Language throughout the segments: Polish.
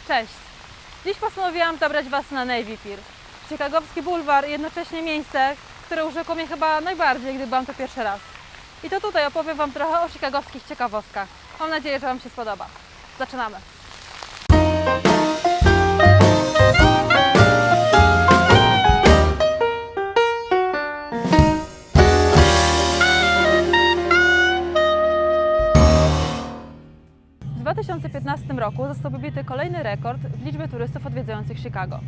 Cześć! Dziś postanowiłam zabrać Was na Navy Pier. Chicagowski bulwar, jednocześnie miejsce, które urzekło mnie chyba najbardziej, gdy byłam tu pierwszy raz. I to tutaj opowiem Wam trochę o chicagowskich ciekawostkach. Mam nadzieję, że Wam się spodoba. Zaczynamy! W 2015 roku został pobity kolejny rekord w liczbie turystów odwiedzających Chicago.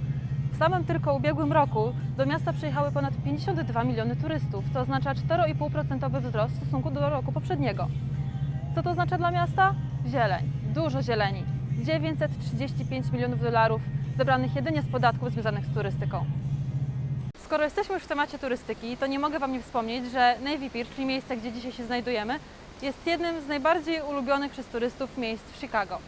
W samym tylko ubiegłym roku do miasta przyjechały ponad 52 miliony turystów, co oznacza 4,5% wzrost w stosunku do roku poprzedniego. Co to oznacza dla miasta? Zieleń, dużo zieleni. 935 milionów dolarów zebranych jedynie z podatków związanych z turystyką. Skoro jesteśmy już w temacie turystyki, to nie mogę Wam nie wspomnieć, że Navy Pier, czyli miejsce, gdzie dzisiaj się znajdujemy, jest jednym z najbardziej ulubionych przez turystów miejsc w Chicago.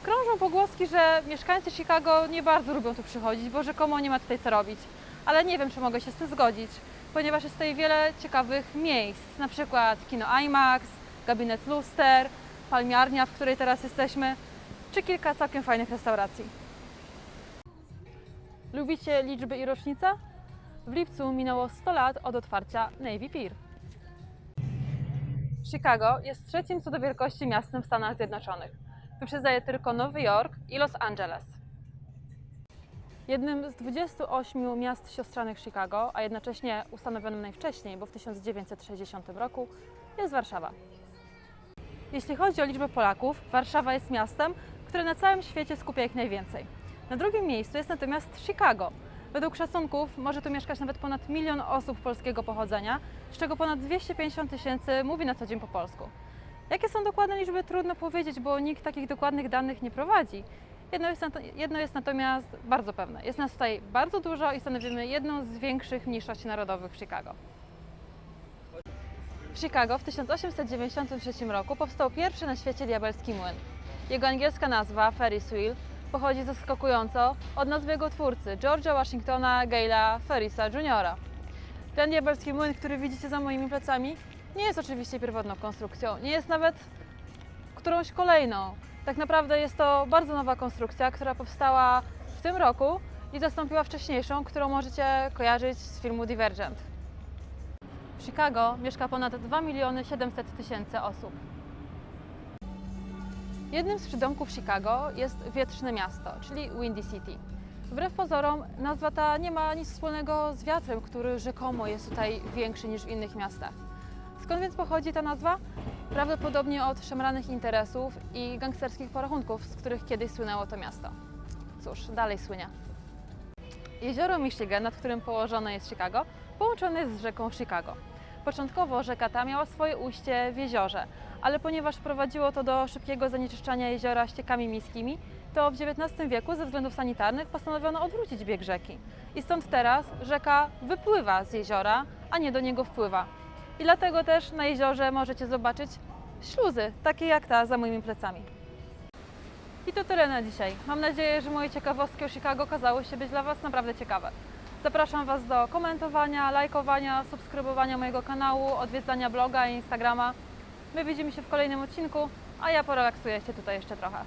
Krążą pogłoski, że mieszkańcy Chicago nie bardzo lubią tu przychodzić, bo rzekomo nie ma tutaj co robić. Ale nie wiem, czy mogę się z tym zgodzić, ponieważ jest tutaj wiele ciekawych miejsc, na przykład kino IMAX, gabinet luster, palmiarnia, w której teraz jesteśmy, czy kilka całkiem fajnych restauracji. Lubicie liczby i rocznice? W lipcu minęło 100 lat od otwarcia Navy Pier. Chicago jest trzecim co do wielkości miastem w Stanach Zjednoczonych. Wyprzedzaje tylko Nowy Jork i Los Angeles. Jednym z 28 miast siostrzanych Chicago, a jednocześnie ustanowionym najwcześniej, bo w 1960 roku, jest Warszawa. Jeśli chodzi o liczbę Polaków, Warszawa jest miastem, które na całym świecie skupia ich najwięcej. Na drugim miejscu jest natomiast Chicago. Według szacunków może tu mieszkać nawet ponad 1 milion osób polskiego pochodzenia, z czego ponad 250 000 mówi na co dzień po polsku. Jakie są dokładne liczby, trudno powiedzieć, bo nikt takich dokładnych danych nie prowadzi. Jedno jest natomiast bardzo pewne. Jest nas tutaj bardzo dużo i stanowimy jedną z większych mniejszości narodowych w Chicago. W Chicago w 1893 roku powstał pierwszy na świecie diabelski młyn. Jego angielska nazwa, Ferris Wheel, pochodzi zaskakująco od nazwy jego twórcy, George'a Washingtona Gale'a Ferrisa Jr. Ten diabelski młyn, który widzicie za moimi plecami, nie jest oczywiście pierwotną konstrukcją, nie jest nawet którąś kolejną. Tak naprawdę jest to bardzo nowa konstrukcja, która powstała w tym roku i zastąpiła wcześniejszą, którą możecie kojarzyć z filmu Divergent. W Chicago mieszka ponad 2 700 000 osób. Jednym z przydomków Chicago jest wietrzne miasto, czyli Windy City. Wbrew pozorom nazwa ta nie ma nic wspólnego z wiatrem, który rzekomo jest tutaj większy niż w innych miastach. Skąd więc pochodzi ta nazwa? Prawdopodobnie od szemranych interesów i gangsterskich porachunków, z których kiedyś słynęło to miasto. Cóż, dalej słynie. Jezioro Michigan, nad którym położone jest Chicago, połączone jest z rzeką Chicago. Początkowo rzeka ta miała swoje ujście w jeziorze, ale ponieważ prowadziło to do szybkiego zanieczyszczania jeziora ściekami miejskimi, to w XIX wieku ze względów sanitarnych postanowiono odwrócić bieg rzeki. I stąd teraz rzeka wypływa z jeziora, a nie do niego wpływa. I dlatego też na jeziorze możecie zobaczyć śluzy, takie jak ta za moimi plecami. I to tyle na dzisiaj. Mam nadzieję, że moje ciekawostki o Chicago okazały się być dla Was naprawdę ciekawe. Zapraszam Was do komentowania, lajkowania, subskrybowania mojego kanału, odwiedzania bloga i Instagrama. My widzimy się w kolejnym odcinku, a ja porelaksuję się tutaj jeszcze trochę.